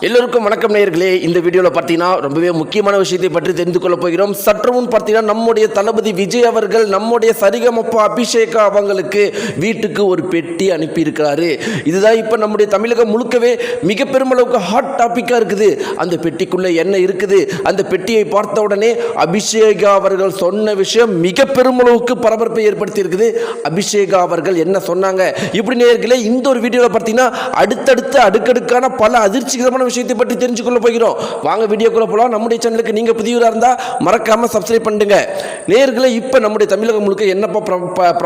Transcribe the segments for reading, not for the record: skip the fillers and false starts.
எல்லோருக்கும் வணக்கம் நேயர்களே. இந்த வீடியோவில் பார்த்தீங்கன்னா ரொம்பவே முக்கியமான விஷயத்தை பற்றி தெரிந்து கொள்ள போகிறோம். சற்று முன் பார்த்தீங்கன்னா நம்முடைய தளபதி விஜய் அவர்கள் நம்முடைய சரிகமப்பா அபிஷேகா அவங்களுக்கு வீட்டுக்கு ஒரு பெட்டி அனுப்பியிருக்கிறாரு. இதுதான் இப்போ நம்முடைய தமிழகம் முழுக்கவே மிக பெருமளவுக்கு ஹாட் டாப்பிக்காக இருக்குது. அந்த பெட்டிக்குள்ளே என்ன இருக்குது, அந்த பெட்டியை பார்த்த உடனே அபிஷேகா அவர்கள் சொன்ன விஷயம் மிக பெருமளவுக்கு பரபரப்பை ஏற்படுத்தி இருக்குது. அபிஷேகா அவர்கள் என்ன சொன்னாங்க இப்படி நேயர்களே, இந்த ஒரு வீடியோவில் பார்த்தீங்கன்னா அடுத்தடுத்த அடுக்கடுக்கான பல அதிர்ச்சிகரமான விஷயத்தை பற்றி தெரிஞ்சுக்கொள்ள போகிறோம். வாங்க வீடியோக்குள்ள போலாம். நம்முடைய சேனலுக்கு நீங்க புதியவராக இருந்தா மறக்காம சப்ஸ்கிரைப் பண்ணுங்க. நேயர்களே, இப்ப நம்முடைய தமிழகம் முழுக்க என்னப்பா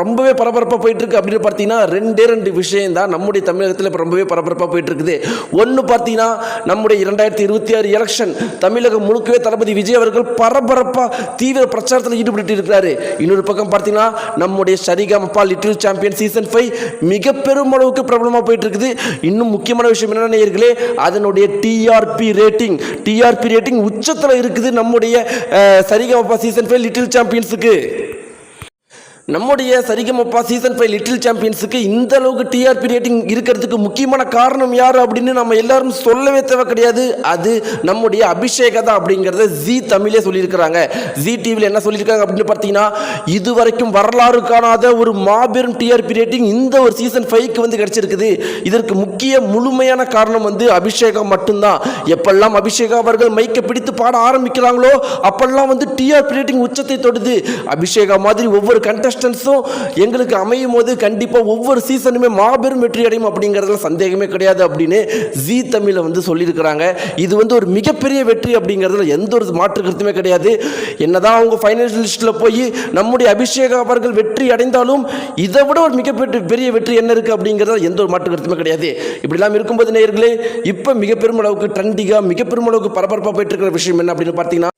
ரொம்பவே பரபரப்பா போயிட்டு இருக்கு அப்படின்னு பார்த்தீங்கன்னா ரெண்டு விஷயம் தான் நம்முடைய தமிழகத்தில் ரொம்பவே பரபரப்பா போயிட்டு இருக்குது. ஒன்று பார்த்தீங்கன்னா நம்முடைய 2026 எலெக்ஷன் தமிழகம் முழுக்கவே தளபதி விஜய் அவர்கள் பரபரப்பா தீவிர பிரச்சாரத்தில் ஈடுபட்டு இருக்கிறாரு. இன்னொரு பக்கம் பார்த்தீங்கன்னா நம்முடைய சரிகமப்பா லிட்டில் சாம்பியன் சீசன் 5 மிக பெருமளவுக்கு பிரபலமாக போயிட்டு இருக்குது. இன்னும் முக்கியமான விஷயம் என்னன்னா நேயர்களே, அதனுடைய டிஆர்பி ரேட்டிங் உச்சத்தில் இருக்குது நம்முடைய சரிகமப்பா சீசன் 5 லிட்டில் சாம்பியன்ஸுக்கு. நம்முடைய சரிகமப்பா சீசன் 5 லிட்டில் சாம்பியன்ஸுக்கு இந்த அளவுக்கு டிஆர்பி ரேட்டிங் இருக்கிறதுக்கு முக்கியமான காரணம் யார் அப்படின்னு நம்ம எல்லாரும் சொல்லவே தேவை கிடையாது. அது நம்முடைய அபிஷேகா தான் அப்படிங்கிறத ஜி தமிழே சொல்லியிருக்கிறாங்க. ஜி டிவியில் என்ன சொல்லியிருக்காங்க அப்படின்னு பார்த்தீங்கன்னா, இதுவரைக்கும் வரலாறு காணாத ஒரு மாபெரும் டிஆர்பி ரேட்டிங் இந்த ஒரு சீசன் 5க்கு வந்து கிடைச்சிருக்குது. இதற்கு முக்கிய முழுமையான காரணம் வந்து அபிஷேகா மட்டும்தான். எப்பெல்லாம் அபிஷேகா அவர்கள் மைக்கை பிடித்து பாட ஆரம்பிக்கிறாங்களோ அப்பெல்லாம் வந்து டிஆர்பி ரேட்டிங் உச்சத்தை தொடுது. அபிஷேகா மாதிரி ஒவ்வொரு கண்டஸ்ட் எங்களுக்கு அமையும் போது கண்டிப்பாக ஒவ்வொரு சீசனுமே மாபெரும் வெற்றி அடையும் அப்படிங்கிறதுல சந்தேகமே கிடையாது அப்படின்னு ஜி தமிழை வந்து சொல்லியிருக்கிறாங்க. இது வந்து ஒரு மிகப்பெரிய வெற்றி அப்படிங்கிறதுல எந்த ஒரு மாற்று கருத்துமே கிடையாது. என்னதான் அவங்க ஃபைனல் லிஸ்ட்டில் போய் நம்முடைய அபிஷேகா அவர்கள் வெற்றி அடைந்தாலும் இதை விட ஒரு மிகப்பெரிய வெற்றி என்ன இருக்குது அப்படிங்கிறதுல எந்த ஒரு மாற்று கருத்துமே கிடையாது. இப்படிலாம் இருக்கும்போது நேயர்களே, இப்போ மிக பெருமளவுக்கு ட்ரெண்டிங்காக மிக பெருமளவுக்கு பரபரப்பாக போயிட்டு இருக்கிற விஷயம் என்ன அப்படின்னு பார்த்தீங்கன்னா,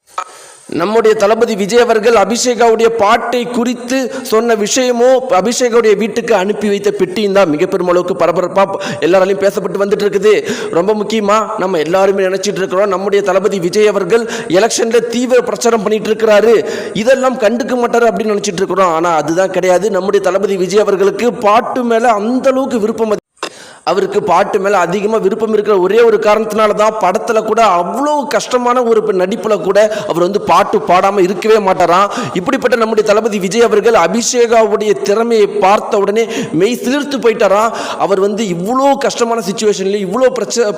நம்முடைய தளபதி விஜய் அவர்கள் அபிஷேகாவுடைய பாட்டை குறித்து சொன்ன விஷயமோ அபிஷேகாவுடைய வீட்டுக்கு அனுப்பி வைத்த பெட்டியும் தான் மிக பெருமளவுக்கு பரபரப்பாக எல்லாராலையும் பேசப்பட்டு வந்துட்டு இருக்குது. ரொம்ப முக்கியமாக நம்ம எல்லாருமே நினைச்சிட்டு இருக்கிறோம், நம்முடைய தளபதி விஜய் அவர்கள் எலெக்ஷனில் தீவிர பிரச்சாரம் பண்ணிட்டு இருக்கிறாரு, இதெல்லாம் கண்டுக்க மாட்டாரு அப்படின்னு நினைச்சிட்டு இருக்கிறோம். ஆனால் அதுதான் கிடையாது. நம்முடைய தளபதி விஜய் அவர்களுக்கு பாட்டு மேலே அந்த அளவுக்கு விருப்பம், அவருக்கு பாட்டு மேலே அதிகமாக விருப்பம் இருக்கிற ஒரே ஒரு காரணத்தினால தான் படத்தில் கூட அவ்வளோ கஷ்டமான ஒரு நடிப்பில் கூட அவர் வந்து பாட்டு பாடாமல் இருக்கவே மாட்டாராம். இப்படிப்பட்ட நம்முடைய தளபதி விஜய் அவர்கள் அபிஷேகாவுடைய திறமையை பார்த்த உடனே மெய் சிலிர்த்து போயிட்டாராம். அவர் வந்து இவ்வளோ கஷ்டமான சுச்சுவேஷன்லேயும் இவ்வளோ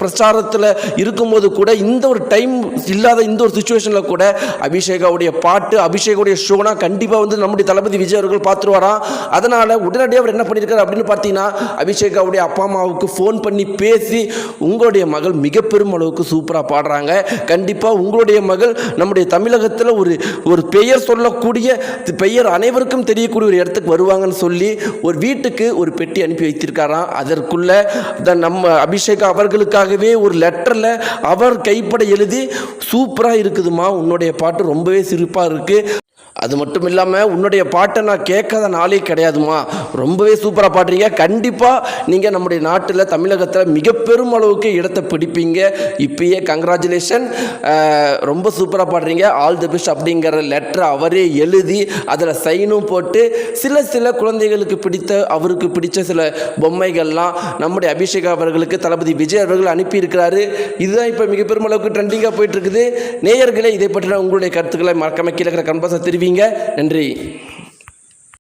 பிரச்சாரத்தில் இருக்கும்போது கூட இந்த ஒரு டைம் இல்லாத இந்த ஒரு சுச்சுவேஷனில் கூட அபிஷேகாவுடைய பாட்டு அபிஷேகாவுடைய ஷோனா கண்டிப்பாக வந்து நம்முடைய தளபதி விஜய் அவர்கள் பார்த்துருவாராம். அதனால் உடனடியாக அவர் என்ன பண்ணியிருக்காரு அப்படின்னு பார்த்தீங்கன்னா, அபிஷேகாவுடைய அப்பா அம்மாவுக்கு ஃபோன் பண்ணி பேசி, உங்களுடைய மகள் மிக பெரும் அளவுக்கு சூப்பராக பாடுறாங்க, கண்டிப்பாக உங்களுடைய மகள் நம்முடைய தமிழகத்தில் ஒரு பெயர் சொல்லக்கூடிய பெயர் அனைவருக்கும் தெரியக்கூடிய ஒரு இடத்துக்கு வருவாங்கன்னு சொல்லி ஒரு வீட்டுக்கு ஒரு பெட்டி அனுப்பி வைத்திருக்காராம். அதற்குள்ள நம்ம அபிஷேகா அவர்களுக்காகவே ஒரு லெட்டரில் அவர் கைப்பட எழுதி, சூப்பராக இருக்குதுமா, உன்னுடைய பாட்டு ரொம்பவே சிறப்பாக இருக்குது, அது மட்டும் இல்லாமல் உன்னுடைய பாட்டை நான் கேட்காத நாளே கிடையாதுமா, ரொம்பவே சூப்பராக பாடுறீங்க, கண்டிப்பாக நீங்கள் நம்முடைய நாட்டில் தமிழகத்தில் மிக பெரும் அளவுக்கு இடத்தை பிடிப்பீங்க, இப்பயே கங்க்ராச்சுலேஷன், ரொம்ப சூப்பராக பாடுறீங்க, ஆல் தி பெஸ்ட் அப்படிங்கிற லெட்டரை அவரே எழுதி அதில் சைனும் போட்டு சில குழந்தைகளுக்கு அவருக்கு பிடித்த சில பொம்மைகள்லாம் நம்முடைய அபிஷேகா அவர்களுக்கு தளபதி விஜய் அவர்கள் அனுப்பியிருக்கிறாரு. இதுதான் இப்போ மிக பெரும் அளவுக்கு ட்ரெண்டிங்காக போயிட்டு இருக்குது. நேயர்களே, இதை பற்றின உங்களுடைய கருத்துக்களை மறக்காம கீழே இருக்கிற கன்பாஸை தெரிவிங்க. நன்றி.